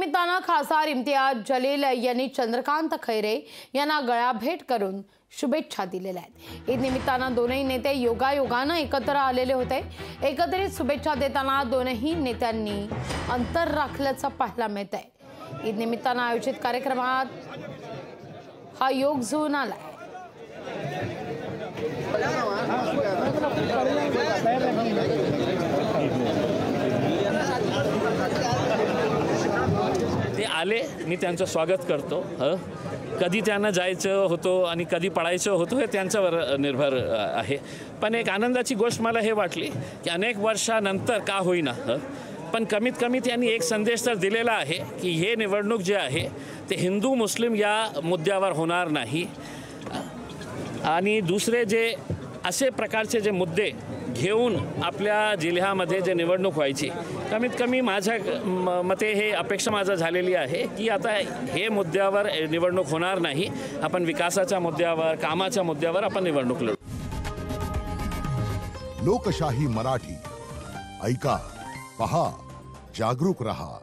निमित्तानं खासदार इम्तियाज जलील यांनी चंद्रकांत खैरे यांना गळाभेट करून शुभेच्छा दिलेल्या आहेत। ईद निमित्तानं दोनही नेते योगायोगानं एकत्र आलेले होते। एकत्रित शुभेच्छा देताना दोनही नेत्यांनी अंतर राखल्याचं पाहायला मिळतंय। ईद निमित्तानं आयोजित कार्यक्रमात हा योग जुळून आलाय। ते आले, मी त्यांचं स्वागत करतो। कधी त्यांना जायचं होतं आणि कधी पळायचं होतं हे त्यांच्यावर निर्भर आहे। पण एक आनंदाची गोष्ट मला हे वाटली की अनेक वर्षानंतर का होईना पण कमीत कमी त्यांनी एक संदेश तर दिलेला आहे की हे निवडणूक जे आहे ते हिंदू मुस्लिम या मुद्द्यावर होणार नाही। आणि दुसरे जे असे प्रकारचे जे मुद्दे घेऊन आपल्या जिल्ह्यामध्ये जे निवडणूक व्हायची, कमीत कमी माझ्या मते हे अपेक्षा माझा झालेली आहे की आता हे मुद्द्यावर निवडणूक होणार नाही। आपण विकासाच्या मुद्द्यावर, कामाच्या मुद्द्यावर आपण निवडणूक लढू। लोकशाही मराठी ऐका, पहा, जागरूक रहा।